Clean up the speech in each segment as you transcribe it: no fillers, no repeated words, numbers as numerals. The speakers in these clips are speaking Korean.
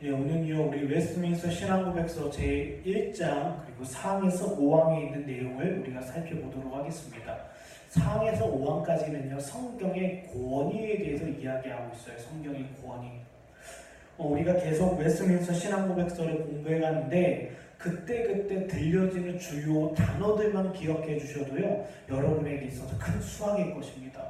예, 오늘요 우리 웨스트민스터 신앙고백서 제1장 그리고 4항에서 5항에 있는 내용을 우리가 살펴보도록 하겠습니다. 4항에서 5항까지는요 성경의 권위에 대해서 이야기하고 있어요. 성경의 권위. 우리가 계속 웨스트민스터 신앙고백서를 공부해 가는데 그때 들려지는 주요 단어들만 기억해 주셔도요 여러분에게 있어서 큰 수확일 것입니다.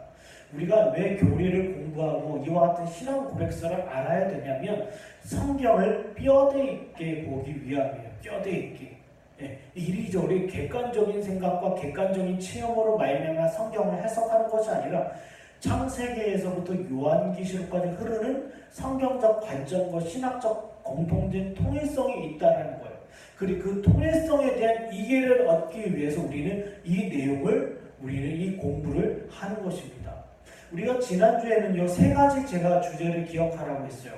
우리가 왜 교리를 공부하고 이와 같은 신앙 고백서를 알아야 되냐면 성경을 뼈대 있게 보기 위함이에요. 뼈대 있게. 예, 이리저리 객관적인 생각과 객관적인 체험으로 말미암아 성경을 해석하는 것이 아니라 창세기에서부터 요한계시록까지 흐르는 성경적 관점과 신학적 공통된 통일성이 있다는 거예요. 그리고 그 통일성에 대한 이해를 얻기 위해서 우리는 이 공부를 하는 것입니다. 우리가 지난주에는요, 세 가지 제가 주제를 기억하라고 했어요.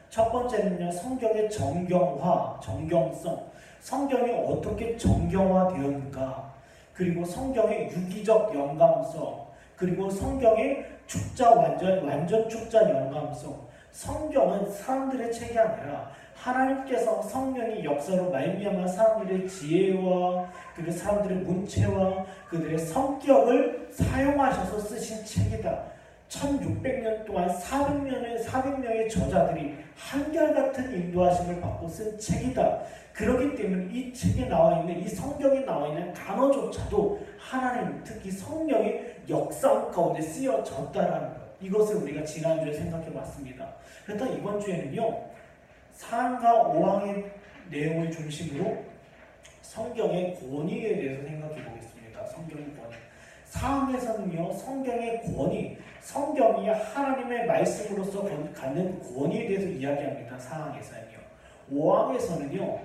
첫 번째는요, 성경의 정경화, 정경성. 성경이 어떻게 정경화되었는가. 그리고 성경의 유기적 영감성. 그리고 성경의 축자, 완전 축자 영감성. 성경은 사람들의 책이 아니라 하나님께서 성령의 역사로 말미암아 사람들의 지혜와 그리고 사람들의 문체와 그들의 성격을 사용하셔서 쓰신 책이다. 1600년 동안 400명의 저자들이 한결같은 인도하심을 받고 쓴 책이다. 그렇기 때문에 이 책에 나와 있는 이 성경에 나와 있는 단어조차도 하나님 특히 성령의 역사 가운데 쓰여졌다라는 것. 이것을 우리가 지난주에 생각해 봤습니다. 그렇다면 이번 주에는요 4항과 5항의 내용을 중심으로 성경의 권위에 대해서 생각해 보겠습니다. 성경의 권위. 4항에서는요 성경의 권위, 성경이 하나님의 말씀으로서 갖는 권위에 대해서 이야기합니다. 4항에서는요. 5항에서는요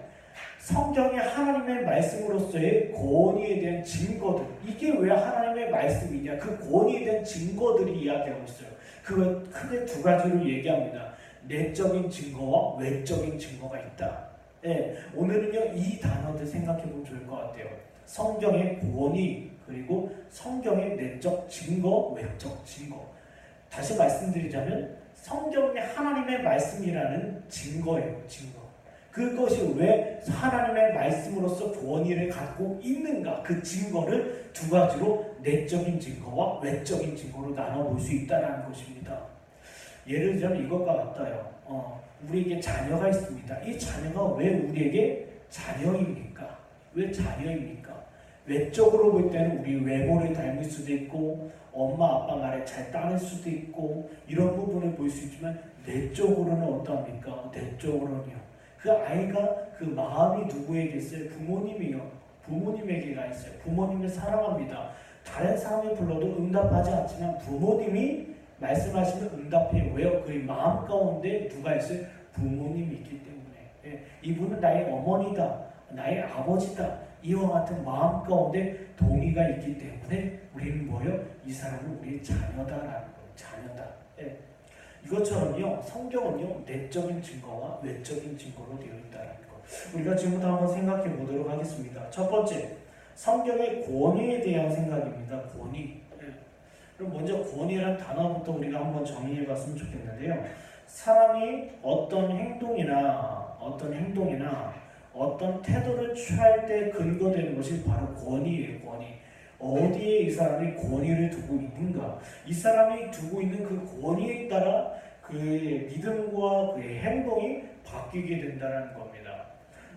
성경이 하나님의 말씀으로서의 권위에 대한 증거들, 이게 왜 하나님의 말씀이냐, 그 권위에 대한 증거들이 이야기하고 있어요. 그걸 크게 두 가지로 얘기합니다. 내적인 증거와 외적인 증거가 있다. 예, 오늘은요 이 단어들 생각해 보면 좋을 것 같아요. 성경의 권위, 그리고 성경의 내적 증거, 외적 증거. 다시 말씀드리자면 성경이 하나님의 말씀이라는 증거예요. 증거. 그것이 왜 하나님의 말씀으로서 권위를 갖고 있는가, 그 증거를 두 가지로 내적인 증거와 외적인 증거로 나눠볼 수 있다는 것입니다. 예를 들면 이것과 같아요. 우리에게 자녀가 있습니다. 이 자녀가 왜 우리에게 자녀입니까? 왜 자녀입니까? 외적으로 볼 때는 우리 외모를 닮을 수도 있고 엄마 아빠 말을 잘 따를 수도 있고 이런 부분을 볼 수 있지만 내적으로는 어떠합니까? 내적으로는요. 그 아이가 그 마음이 누구에게 있어요? 부모님이요. 부모님에게가 있어요. 부모님을 사랑합니다. 다른 사람이 불러도 응답하지 않지만 부모님이 말씀하시면 응답해요. 왜요? 그 마음 가운데 누가 있어요? 부모님이 있기 때문에. 예, 이분은 나의 어머니다. 나의 아버지다. 이와 같은 마음 가운데 동의가 있기 때문에 우리는 뭐예요? 이 사람은 우리의 자녀다라는 거예요. 자녀다. 예. 이것처럼요 성경은요 내적인 증거와 외적인 증거로 되어 있다는 것. 우리가 지금부터 한번 생각해 보도록 하겠습니다. 첫 번째, 성경의 권위에 대한 생각입니다. 권위. 예. 그럼 먼저 권위라는 단어부터 우리가 한번 정의해 봤으면 좋겠는데요. 사람이 어떤 행동이나 어떤 태도를 취할 때 근거되는 것이 바로 권위예요. 권위. 어디에 이 사람이 권위를 두고 있는가, 이 사람이 두고 있는 그 권위에 따라 그의 믿음과 그의 행동이 바뀌게 된다는 겁니다.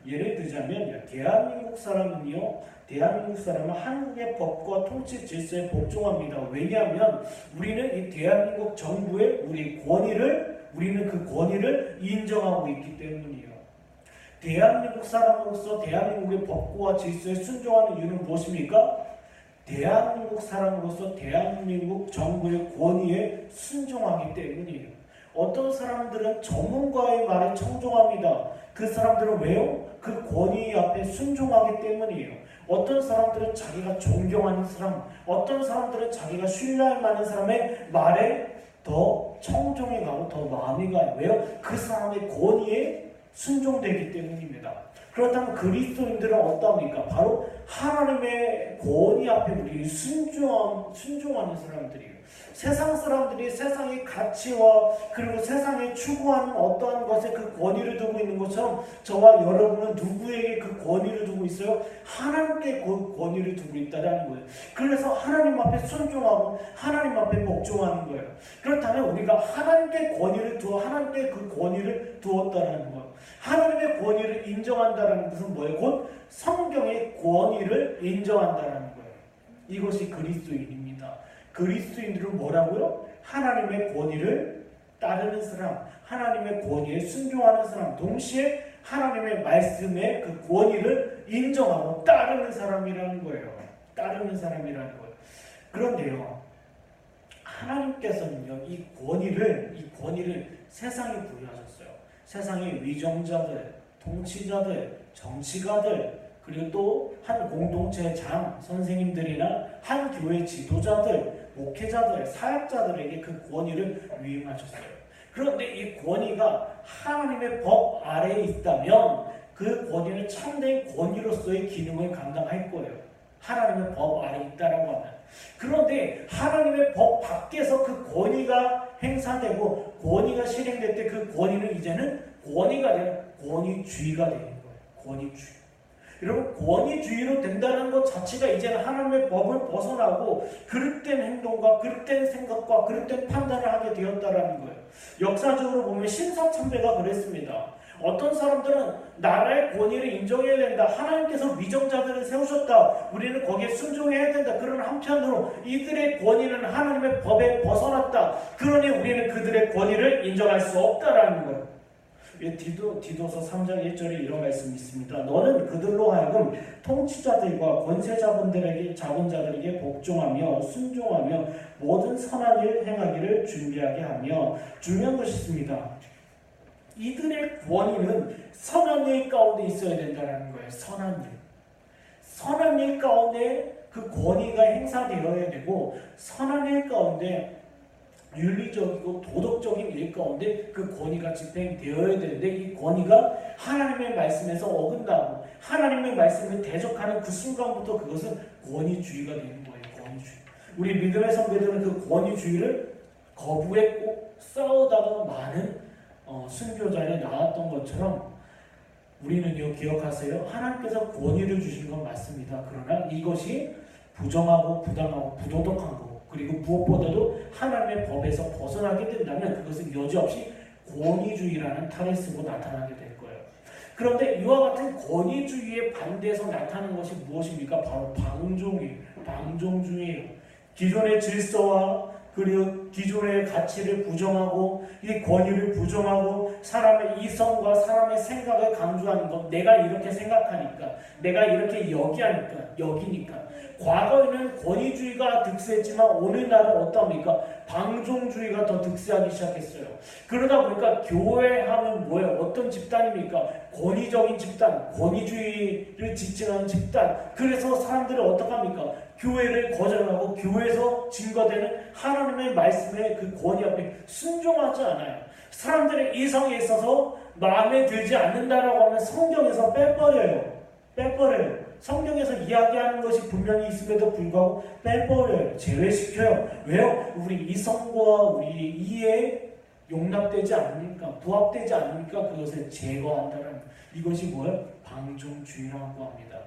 예를 들자면 대한민국 사람은 한국의 법과 통치 질서에 복종합니다. 왜냐하면 우리는 이 대한민국 정부의 우리는 그 권위를 인정하고 있기 때문이에요. 대한민국 사람으로서 대한민국의 법과 질서에 순종하는 이유는 무엇입니까? 대한민국 사람으로서 대한민국 정부의 권위에 순종하기 때문이에요. 어떤 사람들은 전문가의 말에 청종합니다. 그 사람들은 왜요? 그 권위 앞에 순종하기 때문이에요. 어떤 사람들은 자기가 존경하는 사람, 어떤 사람들은 자기가 신뢰할 만한 사람의 말에 더 청종해 가고 더 마음이 가요. 왜요? 그 사람의 권위에 순종되기 때문입니다. 그렇다면 그리스도인들은 어떠합니까? 바로 하나님의 권위 앞에 우리 순종하는 사람들이에요. 세상 사람들이 세상의 가치와 그리고 세상에 추구하는 어떠한 것에 그 권위를 두고 있는 것처럼 저와 여러분은 누구에게 그 권위를 두고 있어요? 하나님께 그 권위를 두고 있다는 거예요. 그래서 하나님 앞에 순종하고 하나님 앞에 복종하는 거예요. 그렇다면 우리가 하나님께 권위를 두어 하나님께 그 권위를 두었다는 거예요. 하나님의 권위를 인정한다는 것은 뭐예요? 곧 성경의 권위를 인정한다는 거예요. 이것이 그리스도인입니다. 그리스도인들은 뭐라고요? 하나님의 권위를 따르는 사람, 하나님의 권위에 순종하는 사람, 동시에 하나님의 말씀의 그 권위를 인정하고 따르는 사람이라는 거예요. 따르는 사람이라는 거예요. 그런데요, 하나님께서는요, 이 권위를 세상에 부여하셨어요. 세상의 위정자들, 통치자들, 정치가들, 그리고 또 한 공동체의 장, 선생님들이나 한 교회 지도자들, 목회자들, 사역자들에게 그 권위를 위임하셨어요. 그런데 이 권위가 하나님의 법 아래에 있다면 그 권위는 참된 권위로서의 기능을 감당할 거예요. 하나님의 법 아래에 있다라고 하면. 그런데 하나님의 법 밖에서 그 권위가 행사되고 권위가 실행될 때 그 권위는 이제는 권위가 아니라 권위주의가 되는 거예요. 권위주의. 여러분, 권위주의로 된다는 것 자체가 이제는 하나님의 법을 벗어나고 그릇된 행동과 그릇된 생각과 그릇된 판단을 하게 되었다라는 거예요. 역사적으로 보면 신사참배가 그랬습니다. 어떤 사람들은 나라의 권위를 인정해야 된다. 하나님께서 위정자들을 세우셨다. 우리는 거기에 순종해야 된다. 그러나 한편으로 이들의 권위는 하나님의 법에 벗어났다. 그러니 우리는 그들의 권위를 인정할 수 없다라는 거예요. 디도서 3장 1절에 이런 말씀이 있습니다. 너는 그들로 하여금 통치자들과 권세자분들에게 자본자들에게 복종하며 순종하며 모든 선한 일 행하기를 준비하게 하며 중요한 것이 있습니다. 이들의 권위는 선한 일 가운데 있어야 된다는 거예요. 선한 일 가운데 그 권위가 행사되어야 되고 선한 일 가운데 윤리적이고 도덕적인 일 가운데 그 권위가 집행되어야 되는데 이 권위가 하나님의 말씀에서 어긋나고 하나님의 말씀을 대적하는 그 순간부터 그것은 권위주의가 되는 거예요. 권위주의. 우리 믿음의 선배들은 그 권위주의를 거부했고 싸우다가 많은 순교자에 나왔던 것처럼 우리는요, 기억하세요. 하나님께서 권위를 주신 건 맞습니다. 그러나 이것이 부정하고 부당하고 부도덕한 거 그리고 무엇보다도 하나님의 법에서 벗어나게 된다면 그것은 여지없이 권위주의라는 탈을 쓰고 나타나게 될 거예요. 그런데 이와 같은 권위주의에 반대해서 나타나는 것이 무엇입니까? 바로 방종주의예요. 기존의 질서와 그리고 기존의 가치를 부정하고 이 권위를 부정하고 사람의 이성과 사람의 생각을 강조하는 것. 내가 이렇게 생각하니까, 내가 이렇게 여기니까. 과거에는 권위주의가 득세했지만 오늘날은 어떠합니까? 방종주의가 더 득세하기 시작했어요. 그러다 보니까 교회 하면 뭐예요? 어떤 집단입니까? 권위적인 집단, 권위주의를 지칭하는 집단. 그래서 사람들이 어떡합니까? 교회를 거절하고 교회에서 증거되는 하나님의 말씀의 그 권위 앞에 순종하지 않아요. 사람들의 이성에 있어서 마음에 들지 않는다라고 하면 성경에서 빼버려요. 성경에서 이야기하는 것이 분명히 있음에도 불구하고 빼버려요. 제외시켜요. 왜요? 우리 이성과 우리 이해에 용납되지 않으니까, 부합되지 않으니까 그것을 제거한다는 이것이 뭐예요? 방종주의라고 합니다.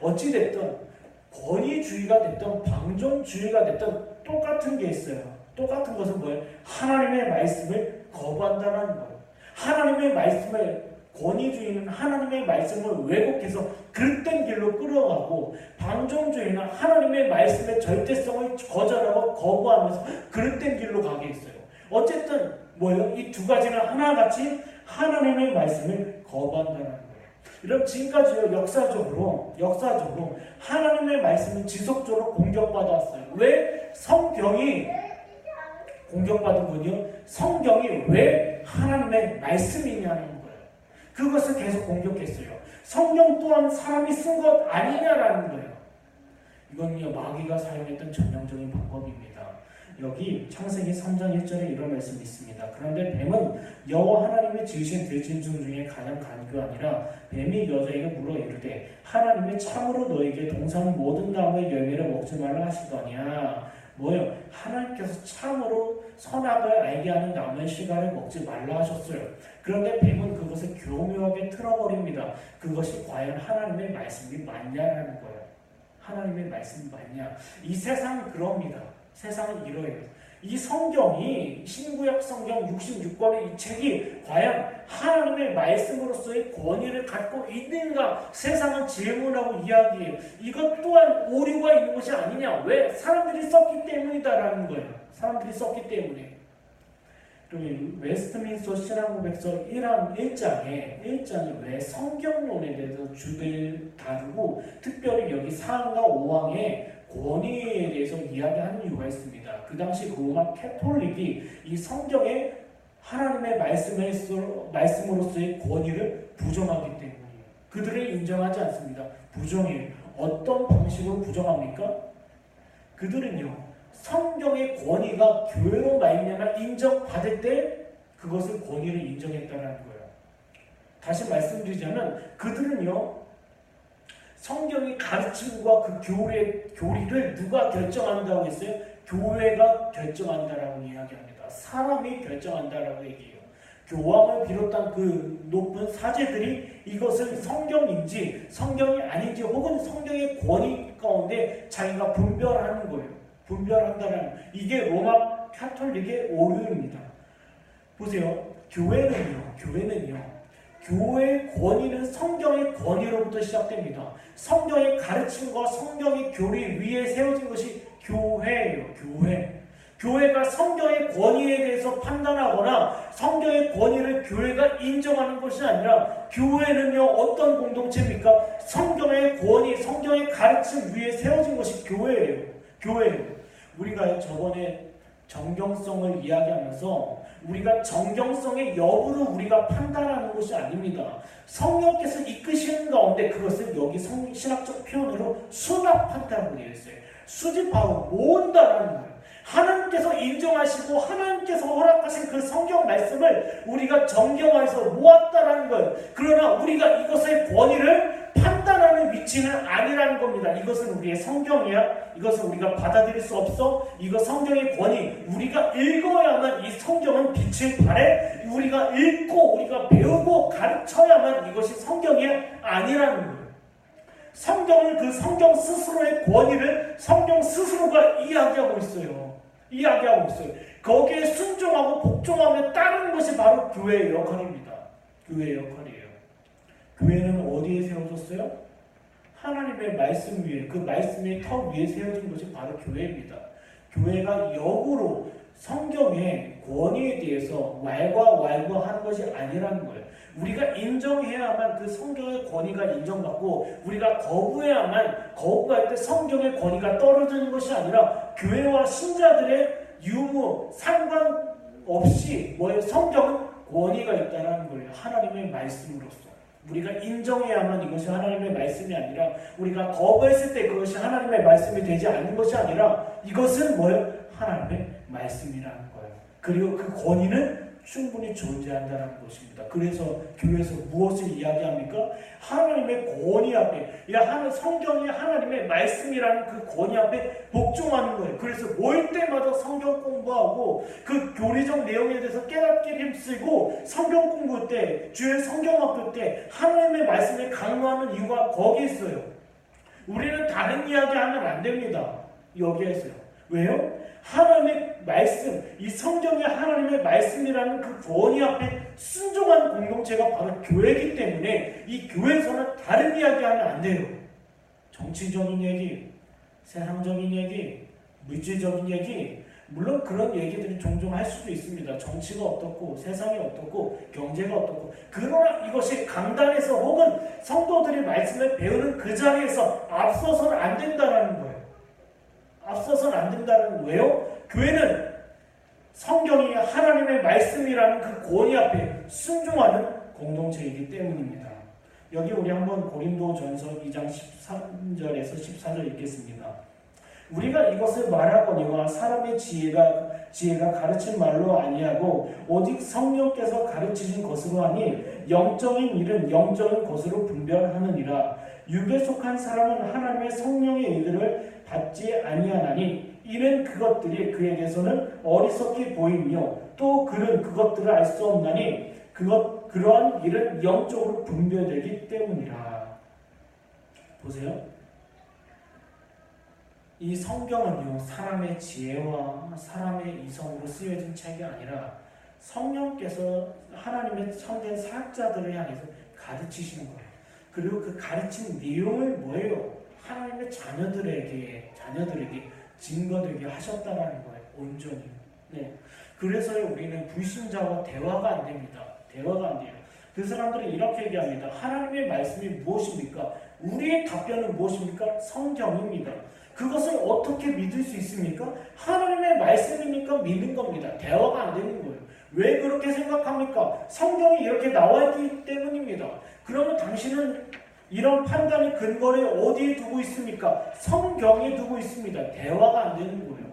어찌됐든 권위주의가 됐든 방종주의가 됐든 똑같은 게 있어요. 똑같은 것은 뭐예요? 하나님의 말씀을 거부한다는 거예요. 하나님의 말씀을 권위주의는 하나님의 말씀을 왜곡해서 그릇된 길로 끌어가고 방종주의는 하나님의 말씀의 절대성을 거절하고 거부하면서 그릇된 길로 가게 했어요. 어쨌든 뭐예요? 이 두 가지는 하나같이 하나님의 말씀을 거부한다는 거예요. 여러분 지금까지 역사적으로 하나님의 말씀은 지속적으로 공격받았어요. 왜? 성경이 공격받은 분이요? 성경이 왜 하나님의 말씀이냐는 거예요. 그것을 계속 공격했어요. 성경 또한 사람이 쓴 것 아니냐라는 거예요. 이건요, 마귀가 사용했던 전형적인 방법입니다. 여기 창세기 3장 1절에 이런 말씀이 있습니다. 그런데 뱀은 여호와 하나님이 지으신 들짐승 중에 가장 간교하니라. 뱀이 여자에게 물어 이르되 하나님이 참으로 너에게 동산 모든 나무의 열매를 먹지 말라 하시더냐. 뭐예요? 하나님께서 참으로 선악을 알게 하는 나무의 씨가를 먹지 말라 하셨어요. 그런데 뱀은 그것을 교묘하게 틀어버립니다. 그것이 과연 하나님의 말씀이 맞냐라는 거예요. 하나님의 말씀이 맞냐? 이 세상은 그럽니다. 세상은 이러해요. 이 성경이 신구약 성경 66권의 이 책이 과연 하나님의 말씀으로서의 권위를 갖고 있는가? 세상은 질문하고 이야기해요. 이것 또한 오류가 있는 것이 아니냐? 왜? 사람들이 썼기 때문이다라는 거예요. 사람들이 썼기 때문에. 그리고 웨스트민스터 신앙고백서 1장에 왜 성경론에 대해서 주를 다루고 특별히 여기 4항과 5항에 권위에 대해서 이야기하는 이유가 있습니다. 그 당시 로마 캐톨릭이 이 성경의 하나님의 말씀으로서의 권위를 부정하기 때문이에요. 그들을 인정하지 않습니다. 부정해요. 어떤 방식으로 부정합니까? 그들은요, 성경의 권위가 교회로 말미암아 인정받을 때 그것을 권위를 인정했다는 거예요. 다시 말씀드리자면 그들은요, 성경의 가르침과 그 교리를 누가 결정한다고 했어요? 교회가 결정한다라고 이야기합니다. 사람이 결정한다라고 얘기해요. 교황을 비롯한 그 높은 사제들이 이것을 성경인지 성경이 아닌지 혹은 성경의 권위 가운데 자기가 분별하는 거예요. 분별한다는 이게 로마 카톨릭의 오류입니다. 보세요. 교회의 권위는 성경의 권위로부터 시작됩니다. 성경의 가르침과 성경의 교리 위에 세워진 것이 교회예요. 교회가 성경의 권위에 대해서 판단하거나 성경의 권위를 교회가 인정하는 것이 아니라 교회는요, 어떤 공동체입니까? 성경의 권위, 성경의 가르침 위에 세워진 것이 교회예요. 우리가 저번에 정경성을 이야기하면서 우리가 정경성의 여부를 우리가 판단하는 것이 아닙니다. 성령께서 이끄시는 가운데 그것을 여기 신학적 표현으로 수납한다고 되어 있어요. 수집하고 모은다라는 거예요. 하나님께서 인정하시고 하나님께서 허락하신 그 성경 말씀을 우리가 정경화해서 모았다라는 거예요. 그러나 우리가 이것의 권위를 판단하는 위치는 아니라는 겁니다. 이것은 우리의 성경이야. 이것은 우리가 받아들일 수 없어. 이거 성경의 권위. 우리가 읽어야만 이 성경은 빛을 발해. 우리가 읽고 우리가 배우고 가르쳐야만 이것이 성경이 아니라는 거예요. 성경은 그 성경 스스로의 권위를 성경 스스로가 이야기하고 있어요. 거기에 순종하고 복종하며 따르는 것이 바로 교회의 역할입니다. 교회는 어디에 세워졌어요? 하나님의 말씀 위에, 그 말씀의 터 위에 세워진 것이 바로 교회입니다. 교회가 역으로 성경의 권위에 대해서 왈가왈부하는 것이 아니라는 거예요. 우리가 인정해야만 그 성경의 권위가 인정받고 우리가 거부할 때 성경의 권위가 떨어지는 것이 아니라 교회와 신자들의 유무, 상관없이 성경은 권위가 있다는 거예요. 하나님의 말씀으로서. 우리가 인정해야만 이것이 하나님의 말씀이 아니라 우리가 거부했을 때 그것이 하나님의 말씀이 되지 않는 것이 아니라 이것은 하나님의 말씀이라는 거예요. 그리고 그 권위는 충분히 존재한다는 것입니다. 그래서 교회에서 무엇을 이야기합니까? 하나님의 권위 앞에, 성경이 하나님의 말씀이라는 그 권위 앞에 복종하는 거예요. 그래서 모일 때마다 성경 공부하고 그 교리적 내용에 대해서 깨닫게 힘쓰고 성경 공부 때, 주일 성경학교 때 하나님의 말씀을 강조하는 이유가 거기에 있어요. 우리는 다른 이야기하면 안 됩니다. 여기에 있어요. 왜요? 하나님의 말씀, 이 성경의 하나님의 말씀이라는 그 권위 앞에 순종하는 공동체가 바로 교회이기 때문에 이 교회에서는 다른 이야기하면 안 돼요. 정치적인 얘기, 세상적인 얘기, 물질적인 얘기, 물론 그런 얘기들이 종종 할 수도 있습니다. 정치가 어떻고 세상이 어떻고 경제가 어떻고, 그러나 이것이 강단에서 혹은 성도들이 말씀을 배우는 그 자리에서 앞서서는 안 된다는 거예요. 왜요? 교회는 성경이 하나님의 말씀이라는 그 권위 앞에 순종하는 공동체이기 때문입니다. 여기 우리 한번 고린도전서 2장 13절에서 14절 읽겠습니다. 우리가 이것을 말하거니와 사람의 지혜가 가르친 말로 아니하고 오직 성령께서 가르치신 것으로 하니 영적인 일은 영적인 것으로 분별하느니라. 육에 속한 사람은 하나님의 성령의 일들을 받지 아니하나니 이는 그것들이 그에게서는 어리석게 보이며 또 그는 그것들을 알 수 없나니 그러한 일은 영적으로 분별되기 때문이라. 보세요. 이 성경은요, 사람의 지혜와 사람의 이성으로 쓰여진 책이 아니라 성령께서 하나님의 참된 사역자들을 향해서 가르치시는 거예요. 그리고 그 가르친 내용을 뭐예요? 하나님의 자녀들에게 증거되게 하셨다는 거예요. 온전히. 네. 그래서 우리는 불신자와 대화가 안 됩니다. 대화가 안 돼요. 그 사람들은 이렇게 얘기합니다. 하나님의 말씀이 무엇입니까? 우리의 답변은 무엇입니까? 성경입니다. 그것을 어떻게 믿을 수 있습니까? 하나님의 말씀이니까 믿는 겁니다. 대화가 안 되는 거예요. 왜 그렇게 생각합니까? 성경이 이렇게 나와 있기 때문입니다. 그러면 당신은 이런 판단의 근거를 어디에 두고 있습니까? 성경에 두고 있습니다. 대화가 안 되는 거예요.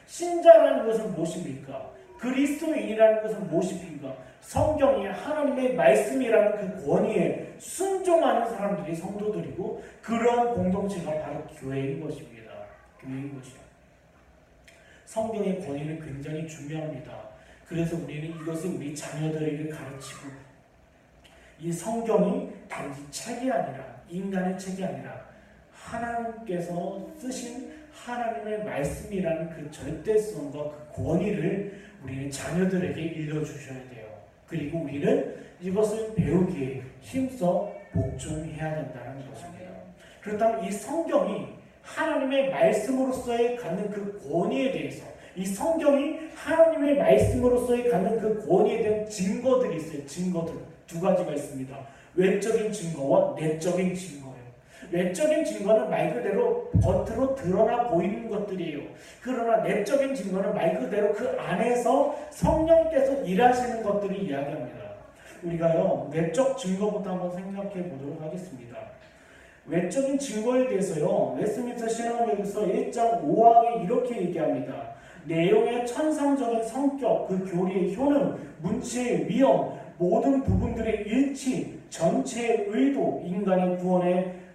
신자라는 것은 무엇입니까? 그리스도인이라는 것은 무엇입니까? 성경이 하나님의 말씀이라는 그 권위에 순종하는 사람들이 성도들이고, 그런 공동체가 바로 교회인 것입니다. 교회인 것이요. 성경의 권위는 굉장히 중요합니다. 그래서 우리는 이것을 우리 자녀들에게 가르치고, 이 성경이 단지 책이 아니라, 인간의 책이 아니라 하나님께서 쓰신 하나님의 말씀이라는 그 절대성과 그 권위를 우리는 자녀들에게 일러주셔야 돼요. 그리고 우리는 이것을 배우기에 힘써 복종해야 된다는 것입니다. 그렇다면 이 성경이 하나님의 말씀으로서의 갖는 그 권위에 대해서, 이 성경이 하나님의 말씀으로서의 갖는 그 권위에 대한 증거들이 있어요. 증거들 두 가지가 있습니다. 외적인 증거와 내적인 증거예요. 외적인 증거는 말 그대로 겉으로 드러나 보이는 것들이에요. 그러나 내적인 증거는 말 그대로 그 안에서 성령께서 일하시는 것들을 이야기합니다. 우리가요, 외적 증거부터 한번 생각해 보도록 하겠습니다. 외적인 증거에 대해서요, 웨스트민스터 신학교에서 1장 5항에 이렇게 얘기합니다. 내용의 천상적인 성격, 그 교리의 효능, 문체의 위험, 모든 부분들의 일치, 전체의 의도, 인간 구원의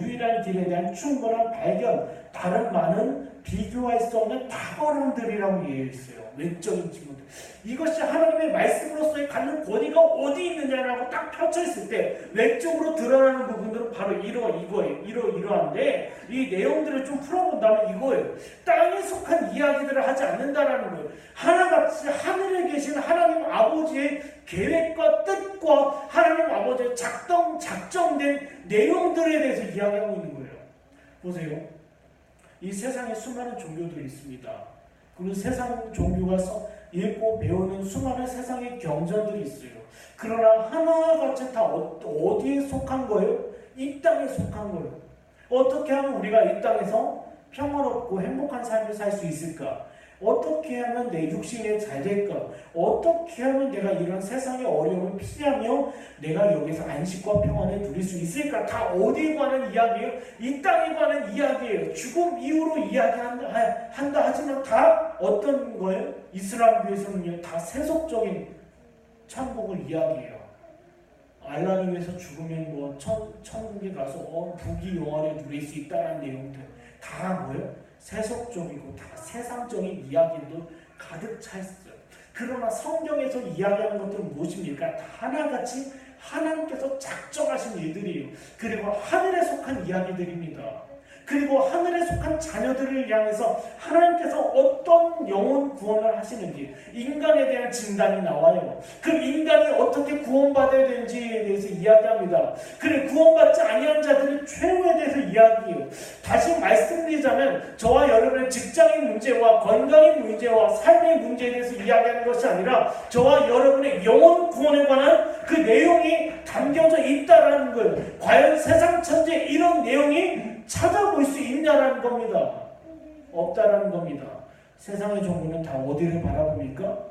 유일한 길에 대한 충분한 발견, 다른 많은 비교할 수 없는 탁월함들이라고 얘기했어요. 외적인 증거들. 이것이 하나님의 말씀으로서의 갖는 권위가 어디 있느냐라고 딱 펼쳐있을 때 외적으로 드러나는 부분들은 바로 이러한데, 이 내용들을 좀 풀어본다면 이거예요. 땅에 속한 이야기들을 하지 않는다라는 거예요. 하나같이 하늘에 계신 하나님 아버지의 계획과 뜻과 하나님 아버지의 작정된 내용들에 대해서 이야기하고 있는 거예요. 보세요. 이 세상에 수많은 종교들이 있습니다. 그리고 세상 종교가 읽고 배우는 수많은 세상의 경전들이 있어요. 그러나 하나같이 다 어디에 속한 거예요? 이 땅에 속한 거예요. 어떻게 하면 우리가 이 땅에서 평화롭고 행복한 삶을 살 수 있을까? 어떻게 하면 내 육신에 잘 될까? 어떻게 하면 내가 이런 세상의 어려움을 피하며 내가 여기서 안식과 평안을 누릴 수 있을까? 다 어디에 관한 이야기예요? 이 땅에 관한 이야기예요. 죽음 이후로 이야기한다 하지만 다 어떤 거예요? 이슬람교에서는요, 다 세속적인 천국을 이야기해요. 알라를 위해서 죽으면 뭐 천국에 가서 부귀 영화를 누릴 수 있다는 내용들 다 뭐예요? 세속적이고 다 세상적인 이야기도 가득 차 있어요. 그러나 성경에서 이야기하는 것들은 무엇입니까? 다 하나같이 하나님께서 작정하신 일들이에요. 그리고 하늘에 속한 이야기들입니다. 그리고 하늘에 속한 자녀들을 향해서 하나님께서 어떤 영혼 구원을 하시는지, 인간에 대한 진단이 나와요. 그 인간이 어떻게 구원받아야 되는지에 대해서 이야기합니다. 그리고 구원받지 아니한 자들의 최후에 대해서 이야기해요. 다시 말씀드리자면 저와 여러분의 직장의 문제와 건강의 문제와 삶의 문제에 대해서 이야기하는 것이 아니라 저와 여러분의 영혼 구원에 관한 그 내용이 담겨져 있다라는 거예요. 과연 세상 천지에 이런 내용이 찾아볼 수 있냐라는 겁니다. 없다라는 겁니다. 세상의 종교는 다 어디를 바라봅니까?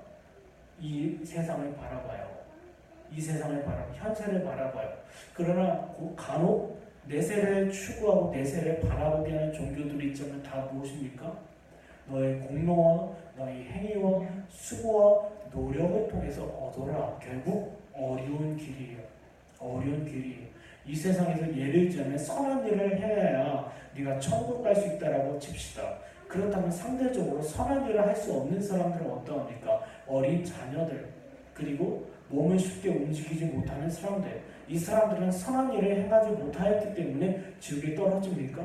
이 세상을 바라봐요. 이 세상을 바라봐요. 현세를 바라봐요. 그러나 간혹 내세를 추구하고 내세를 바라보게 하는 종교들이 있지만 다 무엇입니까? 너의 공로와 너의 행위와 수고와 노력을 통해서 얻어라. 결국 어려운 길이에요. 어려운 길이에요. 이 세상에서 예를 들면 선한 일을 해야 네가 천국 갈 수 있다라고 칩시다. 그렇다면 상대적으로 선한 일을 할 수 없는 사람들은 어떠합니까? 어린 자녀들, 그리고 몸을 쉽게 움직이지 못하는 사람들, 이 사람들은 선한 일을 행하지 못하였기 때문에 지옥에 떨어집니까?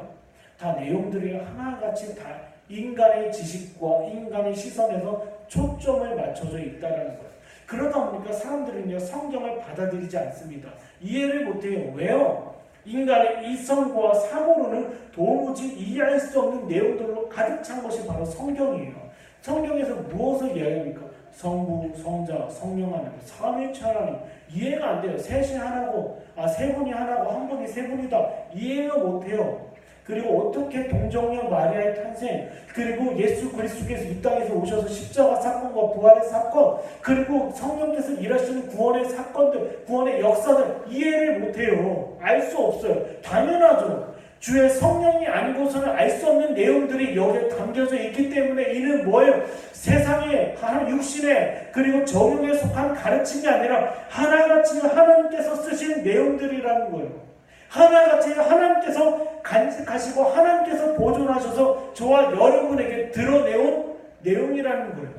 다 내용들이 하나같이 다 인간의 지식과 인간의 시선에서 초점을 맞춰져 있다는 거예요. 그러다 보니까 사람들은요, 성경을 받아들이지 않습니다. 이해를 못해요. 왜요? 인간의 이성과 사고로는 도무지 이해할 수 없는 내용들로 가득 찬 것이 바로 성경이에요. 성경에서 무엇을 이야기합니까? 성부, 성자, 성령 하나님, 삼위일체 하나님. 이해가 안 돼요. 셋이 하나고, 세 분이 하나고 한 분이 세 분이다. 이해가 못해요. 그리고 어떻게 동정녀 마리아의 탄생, 그리고 예수 그리스도께서 이 땅에서 오셔서 십자가 사건과 부활의 사건, 그리고 성령께서 일하시는 구원의 사건들, 구원의 역사들 이해를 못해요. 알 수 없어요. 당연하죠. 주의 성령이 아니고서는 알 수 없는 내용들이 여기에 담겨져 있기 때문에 이는 뭐예요? 세상에 육신에 그리고 정욕에 속한 가르침이 아니라 하나같이 하나님께서 쓰신 내용들이라는 거예요. 하나같이 하나님께서 간직하시고 하나님께서 보존하셔서 저와 여러분에게 드러내온 내용이라는 거예요.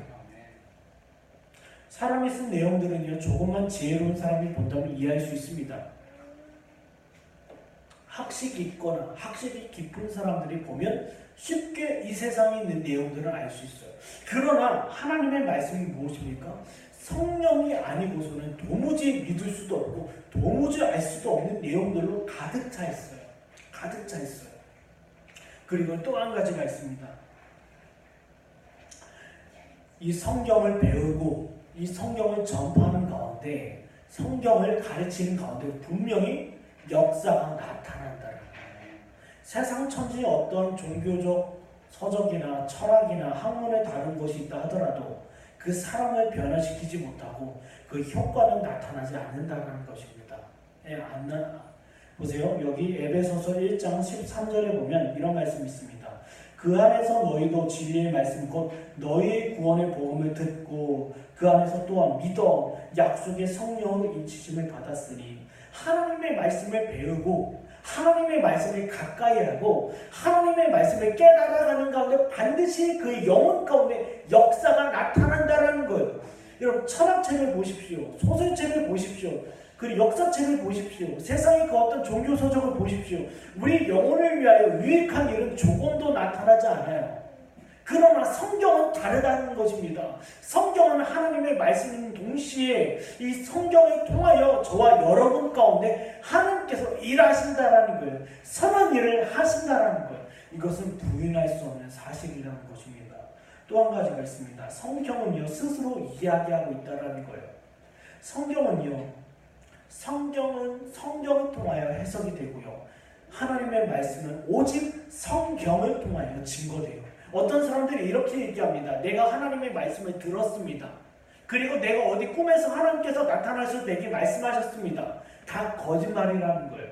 사람이 쓴 내용들은요, 조금만 지혜로운 사람이 본다면 이해할 수 있습니다. 학식이 있거나 학식이 깊은 사람들이 보면 쉽게 이 세상에 있는 내용들을 알 수 있어요. 그러나 하나님의 말씀이 무엇입니까? 성령이 아니고서는 도무지 믿을 수도 없고 도무지 알 수도 없는 내용들로 가득 차 있어요. 가득 차 있어요. 그리고 또 한 가지가 있습니다. 이 성경을 배우고 이 성경을 전파하는 가운데, 성경을 가르치는 가운데 분명히 역사가 나타난다는 거예요. 세상 천지에 어떤 종교적 서적이나 철학이나 학문에 다른 것이 있다 하더라도 그 사람을 변화시키지 못하고 그 효과는 나타나지 않는다는 것입니다. 보세요. 여기 에베소서 1장 13절에 보면 이런 말씀이 있습니다. 그 안에서 너희도 진리의 말씀 곧 너희의 구원의 복음을 듣고 그 안에서 또한 믿어 약속의 성령으로 인치심을 받았으니, 하나님의 말씀을 배우고 하나님의 말씀을 가까이 하고 하나님의 말씀을 깨달아가는 가운데 반드시 그 영혼 가운데 역사가 나타난다는 거예요. 여러분, 철학책을 보십시오. 소설책을 보십시오. 그리고 역사책을 보십시오. 세상의 그 어떤 종교서적을 보십시오. 우리 영혼을 위하여 유익한 일은 조금도 나타나지 않아요. 그러나 성경은 다르다는 것입니다. 성경은 하나님의 말씀인 동시에 이 성경을 통하여 저와 여러분 가운데 하나님께서 일하신다라는 거예요. 선한 일을 하신다라는 거예요. 이것은 부인할 수 없는 사실이라는 것입니다. 또 한 가지가 있습니다. 성경은요, 스스로 이야기하고 있다라는 거예요. 성경은 성경을 통하여 해석이 되고요. 하나님의 말씀은 오직 성경을 통하여 증거돼요. 어떤 사람들이 이렇게 얘기합니다. 내가 하나님의 말씀을 들었습니다. 그리고 내가 어디 꿈에서 하나님께서 나타나셔서 내게 말씀하셨습니다. 다 거짓말이라는 거예요.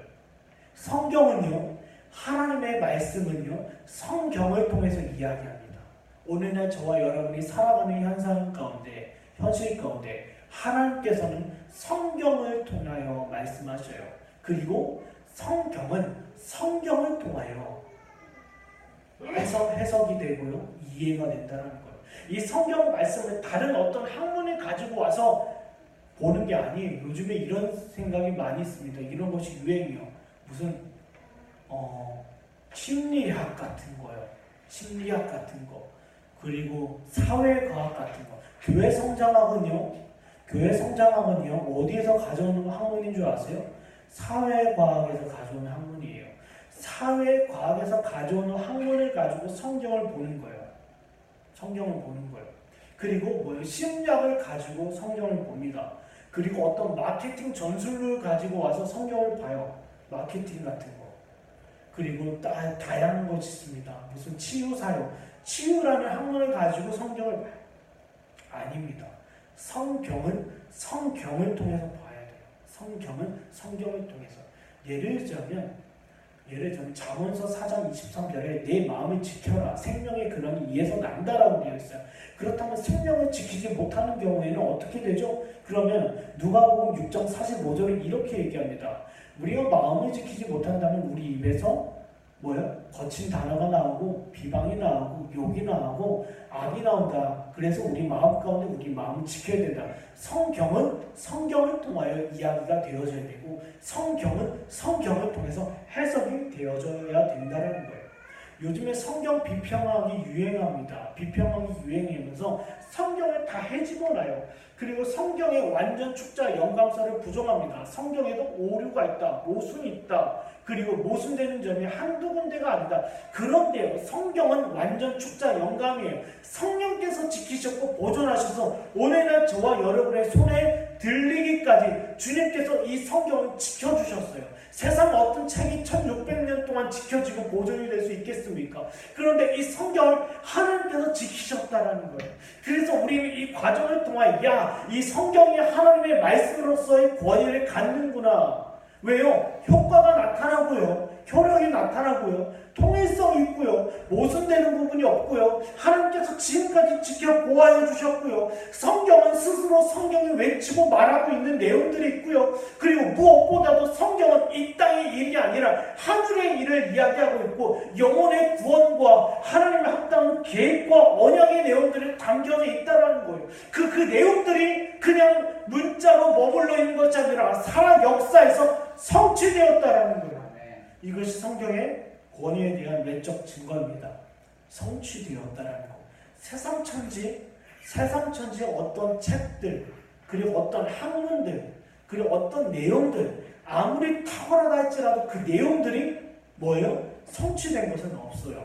성경은요, 하나님의 말씀은요, 성경을 통해서 이야기합니다. 오늘날 저와 여러분이 살아가는 현상 가운데, 현실 가운데 하나님께서는 성경을 통하여 말씀하셔요. 그리고 성경은 성경을 통하여 해석이 되고요, 이해가 된다는 거예요. 이 성경 말씀을 다른 어떤 학문을 가지고 와서 보는 게 아니에요. 요즘에 이런 생각이 많이 있습니다. 이런 것이 유행이요. 무슨 심리학 같은 거요. 심리학 같은 거. 그리고 사회과학 같은 거. 교회 성장학은요 어디에서 가져오는 학문인 줄 아세요? 사회과학에서 가져오는 학문이에요. 사회과학에서 가져오는 학문을 가지고 성경을 보는 거예요. 성경을 보는 거예요. 그리고 심리학을 가지고 성경을 봅니다. 그리고 어떤 마케팅 전술을 가지고 와서 성경을 봐요. 마케팅 같은 거. 그리고 다양한 것이 있습니다. 무슨 치유사역, 치유라는 학문을 가지고 성경을 봐요. 아닙니다. 성경은 성경을 통해서 봐야 돼요. 성경은 성경을 통해서. 예를 들자면 잠언서 4장 23절에 내 마음을 지켜라. 생명의 근원이 이에서 난다라고 되어 있어요. 그렇다면 생명을 지키지 못하는 경우에는 어떻게 되죠? 그러면 누가복음 6장 45절에 이렇게 얘기합니다. 우리가 마음을 지키지 못한다면 우리 입에서 뭐야? 거친 단어가 나오고 비방이 나오고 욕이 나오고 악이 나온다. 그래서 우리 마음 가운데 우리 마음을 지켜야 된다. 성경은 성경을 통하여 이야기가 되어져야 되고 성경은 성경을 통해서 해석이 되어져야 된다는 거예요. 요즘에 성경 비평하기 유행합니다. 비평하기 유행하면서 성경을 다 헤집어놔요. 그리고 성경의 완전 축자 영감사를 부정합니다. 성경에도 오류가 있다, 모순이 있다. 그리고 모순되는 점이 한두 군데가 아니다. 그런데요, 성경은 완전 축자 영감이에요. 성령께서 지키셨고 보존하셔서 오늘날 저와 여러분의 손에 들리기까지 주님께서 이 성경을 지켜주셨어요. 세상 어떤 책이 1600년 동안 지켜지고 보존이 될 수 있겠습니까? 그런데 이 성경을 하나님께서 지키셨다라는 거예요. 그래서 우리는 이 과정을 통해 이 성경이 하나님의 말씀으로서의 권위를 갖는구나. 왜요? 효과가 나타나고요. 효력이 나타나고요. 통일성이 있고요. 모순되는 부분이 없고요. 하나님께서 지금까지 지켜 보호하여 주셨고요. 성경은 스스로 성경이 외치고 말하고 있는 내용들이 있고요. 그리고 무엇보다도 성경은 이 땅의 일이 아니라 하늘의 일을 이야기하고 있고 영혼의 구원과 하나님의 합당한 계획과 언약의 내용들이 담겨져 있다는 거예요. 그 내용들이 그냥 문자로 머물러 있는 것이 아니라 살아 역사에서 성취되었다라는 거예요. 이것이 성경의 권위에 대한 외적 증거입니다. 성취되었다라는 거. 세상 천지의 어떤 책들, 그리고 어떤 학문들, 그리고 어떤 내용들, 아무리 탁월하다 할지라도 그 내용들이 뭐예요? 성취된 것은 없어요.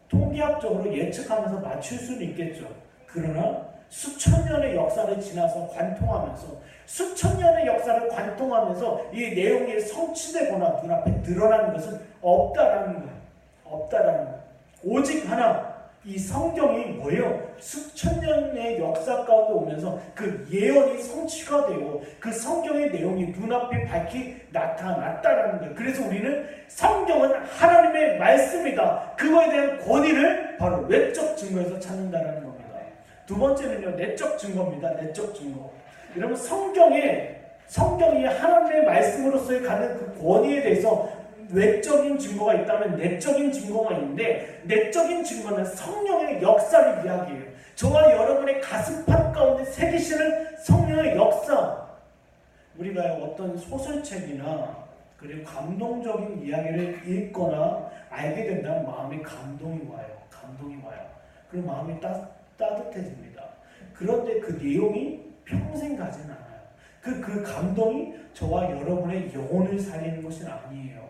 통계학적으로 예측하면서 맞출 수는 있겠죠. 그러나 수천 년의 역사를 지나서 수천 년의 역사를 관통하면서 이 내용이 성취되거나 눈앞에 드러나는 것은 없다라는 거예요. 오직 하나, 이 성경이 뭐예요? 수천 년의 역사 가운데 오면서 그 예언이 성취가 되고 그 성경의 내용이 눈앞에 밝히 나타났다라는 거예요. 그래서 우리는 성경은 하나님의 말씀이다. 그거에 대한 권위를 바로 외적 증거에서 찾는다라는 겁니다. 두 번째는요, 내적 증거입니다. 내적 증거. 여러분, 성경이 하나님의 말씀으로서의 갖는 그 권위에 대해서 외적인 증거가 있다면 내적인 증거가 있는데, 내적인 증거는 성령의 역사를 이야기해요. 저와 여러분의 가슴팍 가운데 새기시는 성령의 역사. 우리가 어떤 소설책이나 그리고 감동적인 이야기를 읽거나 알게 된다면 마음에 감동이 와요. 그럼 마음이 따뜻해집니다. 그런데 그 내용이 평생 가지는 않아요. 그 감동이 저와 여러분의 영혼을 살리는 것은 아니에요.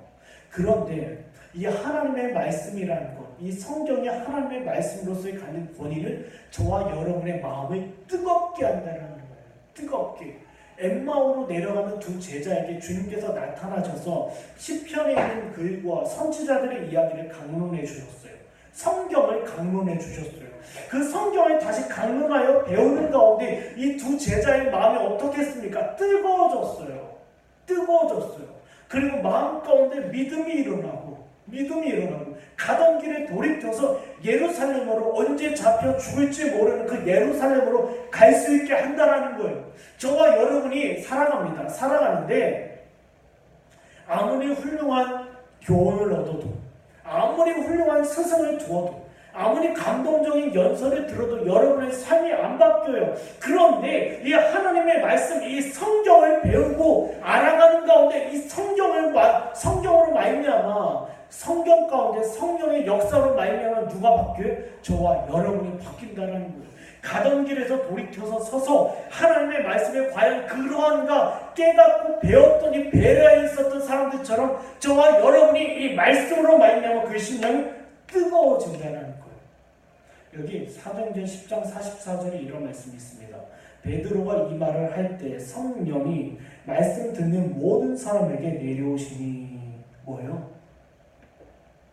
그런데 이 하나님의 말씀이라는 것, 이 성경이 하나님의 말씀으로서의 갖는 권위를 저와 여러분의 마음을 뜨겁게 한다는 거예요. 뜨겁게. 엠마오로 내려가는 두 제자에게 주님께서 나타나셔서 시편에 있는 글과 선지자들의 이야기를 강론해 주셨어요. 성경을 강론해 주셨어요. 그 성경을 다시 강론하여 배우는 가운데 이 두 제자의 마음이 어떻게 했습니까? 뜨거워졌어요. 그리고 마음 가운데 믿음이 일어나고 가던 길에 돌이켜서 예루살렘으로 언제 잡혀 죽을지 모르는 그 예루살렘으로 갈 수 있게 한다라는 거예요. 저와 여러분이 살아가는데 아무리 훌륭한 교훈을 얻어도, 아무리 훌륭한 스승을 두어도, 아무리 감동적인 연설을 들어도 여러분의 삶이 안 바뀌어요. 그런데 이 하나님의 말씀, 이 성경을 배우고 알아가는 가운데 이 성경으로 말미암아 성경 가운데 성령의 역사로 말미암아 누가 바뀌어요? 저와 여러분이 바뀐다는 거예요. 가던 길에서 돌이켜서 서서 하나님의 말씀에 과연 그러한가 깨닫고 배웠더니 배려에 있었던 사람들처럼 저와 여러분이 이 말씀으로 말미암아 그 심령이 뜨거워진다는 거예요. 여기 사도행전 10장 44절에 이런 말씀이 있습니다. 베드로가 이 말을 할 때 성령이 말씀 듣는 모든 사람에게 내려오시니 뭐예요?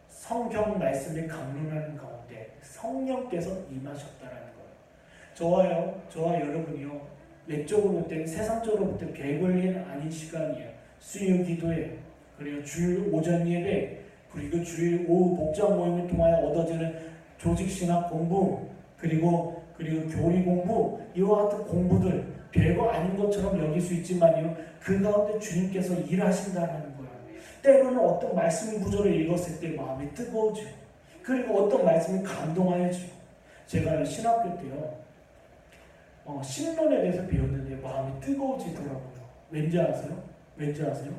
성경 말씀을 강론하는 가운데 성령께서 임하셨다라는 거예요. 저와 여러분이요, 외적으로 볼 때는 세상적으로 볼 때 별볼일 아닌 시간이에요. 수요 기도회, 그리고 주일 오전 예배, 그리고 주일 오후 목장 모임을 통하여 얻어지는 조직 신학 공부, 그리고 교리 공부, 이와 같은 공부들 별거 아닌 것처럼 여기 수 있지만요, 그 가운데 주님께서 일하신다는 거예요. 때로는 어떤 말씀 구절을 읽었을 때 마음이 뜨거워지고, 그리고 어떤 말씀이 감동하여지고. 제가 신학교 때요, 신론에 대해서 배웠는데 마음이 뜨거워지더라고요. 왠지 아세요? 왠지 아세요?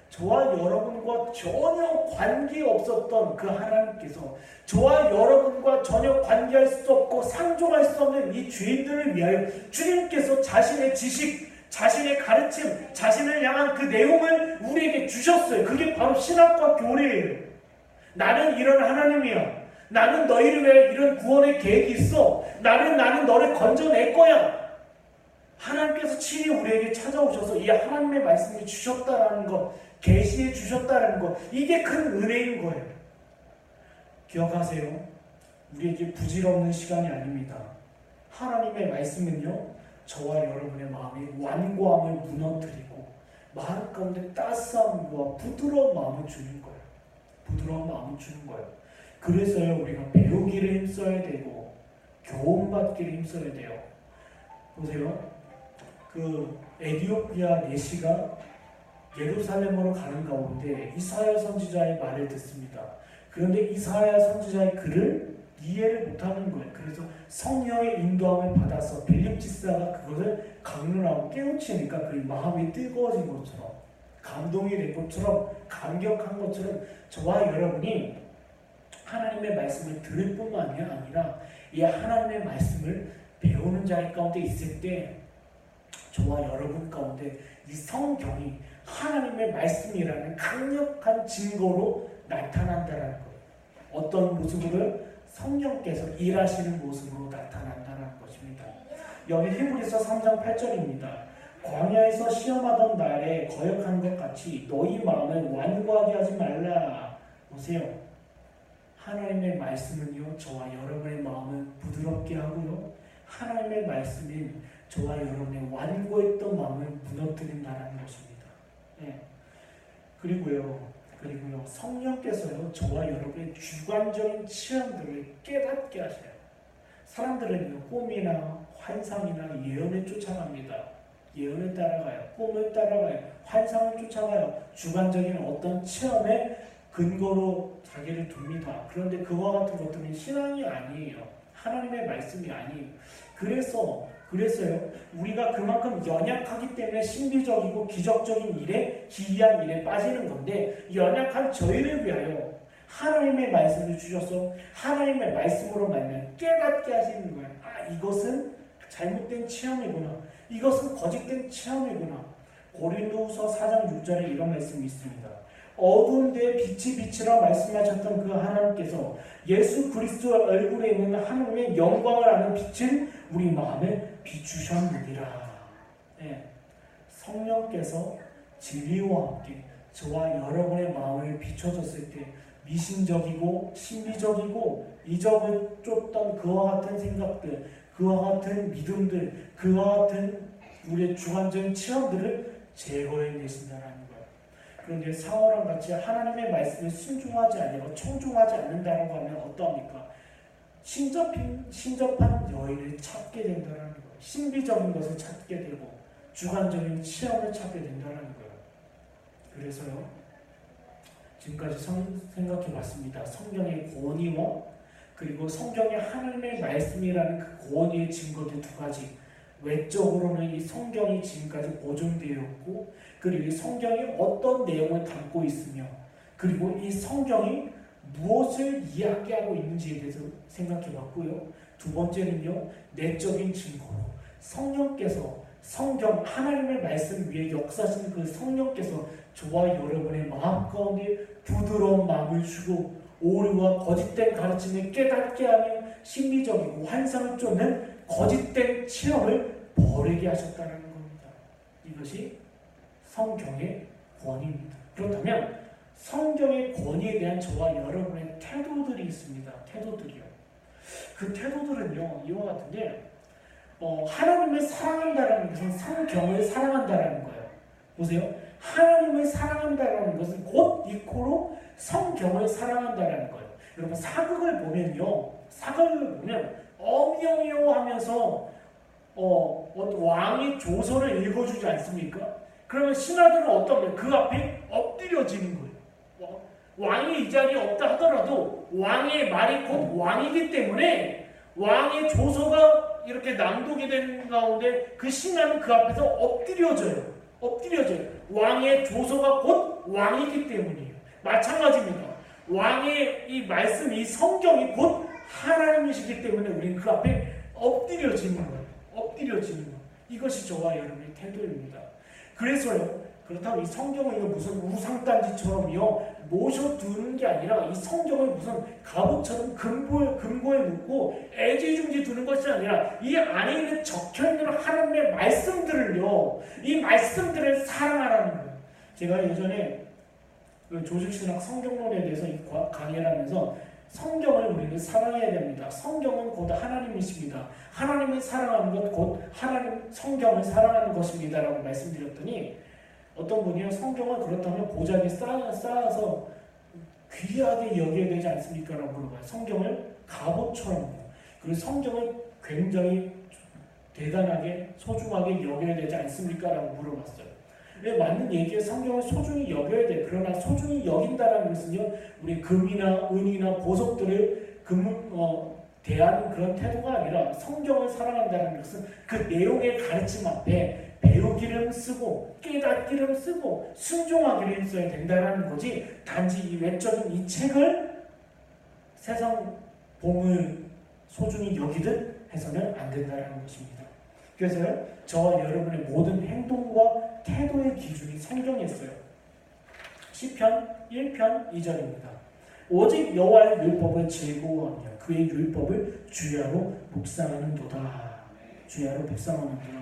저와 여러분과 전혀 관계없었던 그 하나님께서 저와 여러분과 전혀 관계할 수 없고 상종할 수 없는 이 죄인들을 위하여 주님께서 자신의 지식, 자신의 가르침, 자신을 향한 그 내용을 우리에게 주셨어요. 그게 바로 신학과 교리예요. 나는 이런 하나님이야. 나는 너희를 위해 이런 구원의 계획이 있어. 나는 너를 건져낼 거야. 하나님께서 친히 우리에게 찾아오셔서 이 하나님의 말씀을 주셨다라는 것, 계시해 주셨다는 것, 이게 큰 은혜인 거예요. 기억하세요. 우리에게 부질없는 시간이 아닙니다. 하나님의 말씀은요, 저와 여러분의 마음의 완고함을 무너뜨리고 마음 가운데 따스함과 부드러운 마음을 주는 거예요. 부드러운 마음을 주는 거예요. 그래서요, 우리가 배우기를 힘써야 되고 교훈받기를 힘써야 돼요. 보세요. 그 에디오피아 내시가 예루살렘으로 가는 가운데 이사야 선지자의 말을 듣습니다. 그런데 이사야 선지자의 글을 이해를 못하는 거예요. 그래서 성령의 인도함을 받아서 빌립 지사가 그것을 강론하고 깨우치니까 그 마음이 뜨거워진 것처럼, 감동이 된 것처럼, 감격한 것처럼 저와 여러분이 하나님의 말씀을 들을 뿐만 아니라 이 하나님의 말씀을 배우는 자의 가운데 있을 때 저와 여러분 가운데 이 성경이 하나님의 말씀이라는 강력한 증거로 나타난다는 거예요. 어떤 모습으로? 성령께서 일하시는 모습으로 나타난다는 것입니다. 여기 히브리서 3장 8절입니다. 광야에서 시험하던 날에 거역한 것 같이 너희 마음을 완고하게 하지 말라. 보세요. 하나님의 말씀은요, 저와 여러분의 마음을 부드럽게 하고요, 하나님의 말씀인 저와 여러분의 완고했던 마음을 무너뜨린다는 것입니다. 네. 그리고요, 성령께서요, 저와 여러분의 주관적인 체험들을 깨닫게 하셔요. 사람들은요, 꿈이나 환상이나 예언을 쫓아갑니다. 예언을 따라가요. 꿈을 따라가요. 환상을 쫓아가요. 주관적인 어떤 체험에 근거로 자기를 둡니다. 그런데 그와 같은 것들은 신앙이 아니에요. 하나님의 말씀이 아니에요. 그래서요, 우리가 그만큼 연약하기 때문에 신비적이고 기적적인 일에, 기이한 일에 빠지는 건데, 연약한 저희를 위하여 하나님의 말씀을 주셔서 하나님의 말씀으로 말면 깨닫게 하시는 거예요. 아, 이것은 잘못된 체험이구나. 이것은 거짓된 체험이구나. 고린도후서 4장 6절에 이런 말씀이 있습니다. 어두운 데에 빛이 비치라 말씀하셨던 그 하나님께서 예수 그리스도의 얼굴에 있는 하나님의 영광을 아는 빛을 우리 마음에 비추셨느니라. 네. 성령께서 진리와 함께 저와 여러분의 마음을 비춰줬을 때 미신적이고 신비적이고 이적을 쫓던 그와 같은 생각들, 그와 같은 믿음들, 그와 같은 우리의 주관적인 체험들을 제거해내신다는 거예요. 그런데 사울랑 같이 하나님의 말씀에 순종하지 아니하고 청종하지 않는다고 하면 어떠합니까? 신접한 여인을 찾게 된다는 거예요. 신비적인 것을 찾게 되고 주관적인 체험을 찾게 된다는 거예요. 그래서요, 지금까지 생각해 봤습니다. 성경의 권위와 그리고 성경의 하나님의 말씀이라는 그 권위의 증거들 두 가지. 외적으로는 이 성경이 지금까지 보존되었고, 그리고 이 성경이 어떤 내용을 담고 있으며, 그리고 이 성경이 무엇을 이야기하고 있는지에 대해서 생각해 봤고요. 두 번째는요, 내적인 증거로 성령께서 성경 하나님의 말씀 위에 역사하시는 그 성령께서 저와 여러분의 마음 가운데 부드러운 마음을 주고 오류와 거짓된 가르침을 깨닫게 하며 신비적이고 환상을 쫓는 거짓된 체험을 버리게 하셨다는 겁니다. 이것이 성경의 권위입니다. 그렇다면 성경의 권위에 대한 저와 여러분의 태도들이 있습니다. 태도들이요. 그 태도들은요, 이와 같은데 하나님을 사랑한다는 것은 성경을 사랑한다는 거예요. 보세요. 하나님을 사랑한다는 것은 곧 이코로 성경을 사랑한다는 거예요. 여러분, 사극을 보면 어미어미어 하면서 왕이 조서를 읽어주지 않습니까? 그러면 신하들은 어떤 거예요? 그 앞에 엎드려지는 거예요. 왕이 이 자리에 없다 하더라도 왕의 말이 곧 왕이기 때문에 왕의 조서가 이렇게 낭독이 되는 가운데 그 신하는 그 앞에서 엎드려져요. 왕의 조서가 곧 왕이기 때문이에요. 마찬가지입니다. 왕의 이 말씀, 이 성경이 곧 하나님이시기 때문에 우리는 그 앞에 엎드려지는 거예요. 이것이 저와 여러분의 태도입니다. 그래서요, 그렇다고 이 성경을 이거 무슨 우상단지처럼요 모셔두는 게 아니라, 이 성경을 무슨 갑옷처럼 금고에 묻고 애지중지 두는 것이 아니라 이 안에 있는 적혀있는 하나님의 말씀들을요, 이 말씀들을 사랑하라는 거예요. 제가 예전에 조직신학 성경론에 대해서 강의를 하면서 성경을 우리는 사랑해야 됩니다. 성경은 곧 하나님이십니다. 하나님을 사랑하는 것 곧 하나님 성경을 사랑하는 것입니다 라고 말씀드렸더니, 어떤 분이요, 성경을 그렇다면 보자기에 쌓아서 귀하게 여겨야 되지 않습니까? 라고 물어봐요. 성경을 갑옷처럼, 그리고 성경을 굉장히 대단하게 소중하게 여겨야 되지 않습니까? 라고 물어봤어요. 네, 맞는 얘기에 성경을 소중히 여겨야 돼. 그러나 소중히 여긴다는 것은요, 우리 금이나 은이나 보석들을 대하는 그런 태도가 아니라, 성경을 사랑한다는 것은 그 내용의 가르침 앞에 배우기를 쓰고 깨닫기를 쓰고 순종하기를 써야 된다는 거지, 단지 이 외적인 이 책을 세상 봉을 소중히 여기듯 해서는 안 된다는 것입니다. 그래서 저와 여러분의 모든 행동과 태도의 기준이 성경에 있어요. 시편 1편 2절입니다. 오직 여호와의 율법을 즐거워하며 그의 율법을 주야로 묵상하는도다.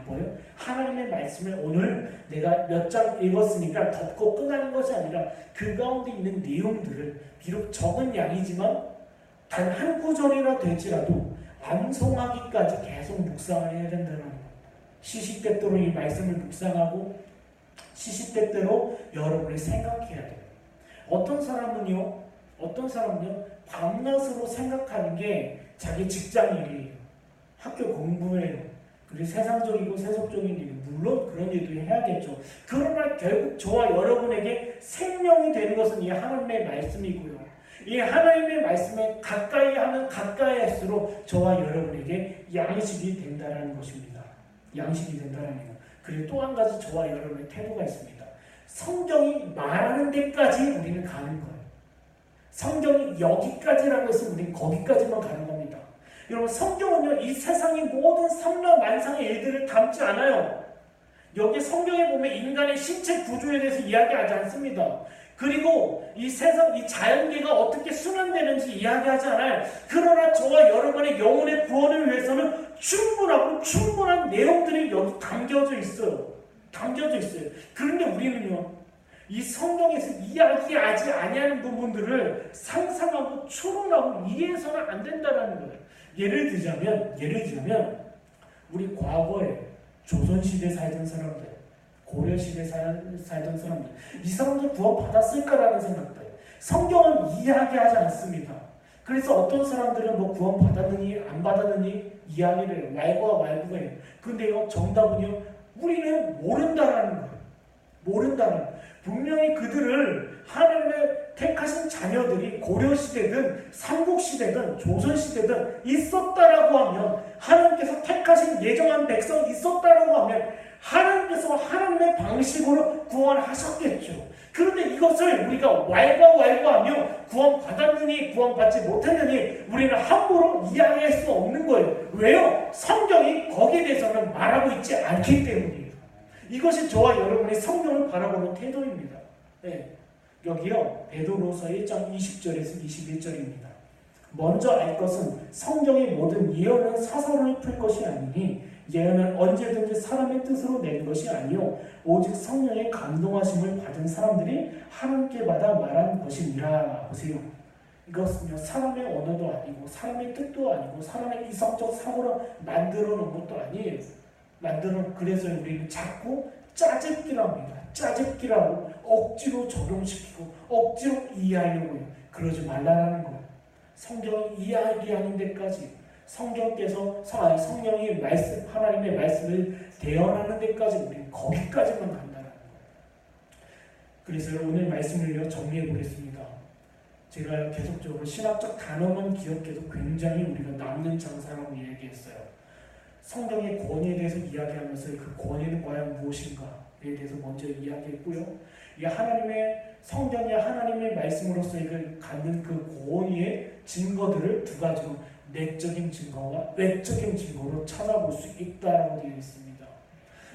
뭐예요? 하나님의 말씀을 오늘 내가 몇 장 읽었으니까 덮고 끝나는 것이 아니라 그 가운데 있는 내용들을 비록 적은 양이지만 단 한 구절이라 될지라도 암송하기까지 계속 묵상을 해야 된다는 거예요. 시시때때로 이 말씀을 묵상하고 시시때때로 여러분이 생각해야 돼요. 어떤 사람은요 밤낮으로 생각하는 게 자기 직장 일이에요. 학교 공부예요. 그리고 세상적이고 세속적인 일, 물론 그런 일도 해야겠죠. 그러나 결국 저와 여러분에게 생명이 되는 것은 이 하나님의 말씀이고요. 이 하나님의 말씀에 가까이 하면 가까이 할수록 저와 여러분에게 양식이 된다는 것입니다. 그리고 또 한 가지 저와 여러분의 태도가 있습니다. 성경이 말하는 데까지 우리는 가는 거예요. 성경이 여기까지라고 해서 우리는 거기까지만 가는 겁니다. 여러분, 성경은요, 이 세상의 모든 삼라만상의 일들을 담지 않아요. 여기 성경에 보면 인간의 신체 구조에 대해서 이야기하지 않습니다. 그리고 이 세상, 이 자연계가 어떻게 순환되는지 이야기하지 않아요. 그러나 저와 여러분의 영혼의 구원을 위해서는 충분한 내용들이 여기 담겨져 있어요. 그런데 우리는요, 이 성경에서 이야기하지 아니하는 부분들을 상상하고 추론하고 이해해서는 안 된다는 거예요. 예를 들자면 우리 과거에 조선시대 살던 사람들, 고려시대 살던 사람들, 이 사람들 구원 받았을까라는 생각들, 성경은 이야기하지 않습니다. 그래서 어떤 사람들은 구원 받았느니 안 받았느니 이야기를 왈가왈부해요. 근데요, 정답은요, 우리는 모른다라는 거예요. 분명히 그들을 하나님의 택하신 자녀들이 고려시대든 삼국시대든 조선시대든 있었다라고 하면, 하나님께서 택하신 예정한 백성이 있었다라고 하면 하나님께서 하나님의 방식으로 구원하셨겠죠. 그런데 이것을 우리가 왈가왈부하며 구원받았느니 구원받지 못했느니 우리는 함부로 이야기할 수 없는 거예요. 왜요? 성경이 거기에 대해서는 말하고 있지 않기 때문이에요. 이것이 저와 여러분의 성경을 바라보는 태도입니다. 네. 여기요, 베드로서 1장 20절에서 21절입니다. 먼저 알 것은 성경의 모든 예언은 사설을 풀 것이 아니니 예언은 언제든지 사람의 뜻으로 낸 것이 아니요 오직 성령의 감동하심을 받은 사람들이 하나님께 받아 말한 것이니라. 보세요. 이것은요, 사람의 언어도 아니고 사람의 뜻도 아니고 사람의 이성적 사고로 만들어 놓은 것도 아니에요. 그래서 우리는 자꾸 짜집기라고 억지로 적용시키고 억지로 이해하려고 해요. 그러지 말라는 거예요. 성경이 이야기하는 데까지, 성령이 하나님의 말씀을 대언하는 데까지 우리는 거기까지만 간다는 거예요. 그래서 오늘 말씀을 정리해 보겠습니다. 제가 계속적으로 신학적 단어만 기억해도 굉장히 우리가 남는 장사라고 이야기했어요. 성경의 권위에 대해서 이야기하면서 그 권위는 과연 무엇인가에 대해서 먼저 이야기했고요. 이 하나님의 성경이 하나님의 말씀으로서 갖는 그 권위의 증거들을 두 가지로 내적인 증거와 외적인 증거로 찾아볼 수 있다라고 되어 있습니다.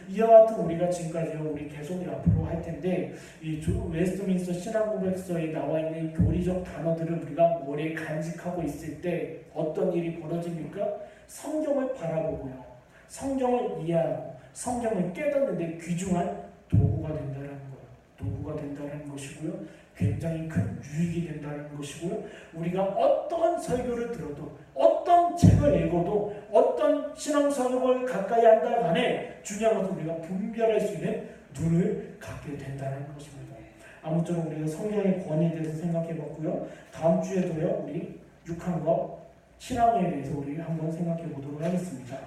이와 같은 우리가 지금까지 우리 계속 앞으로 할 텐데 이 웨스트민스터 신앙고백서에 나와 있는 교리적 단어들을 우리가 머리에 간직하고 있을 때 어떤 일이 벌어집니까? 성경을 바라보고요, 성경을 이해하고 성경을 깨닫는데 귀중한 도구가 된다는 거예요. 도구가 된다는 것이고요. 굉장히 큰 유익이 된다는 것이고요. 우리가 어떤 설교를 들어도 어떤 책을 읽어도 어떤 신앙사역을 가까이 한다 간에 중요한 것은 우리가 분별할 수 있는 눈을 갖게 된다는 것입니다. 아무쪼록 우리가 성경의 권위에 대해서 생각해 봤고요. 다음 주에도요, 우리 6항과 신앙에 대해서 우리 한번 생각해 보도록 하겠습니다.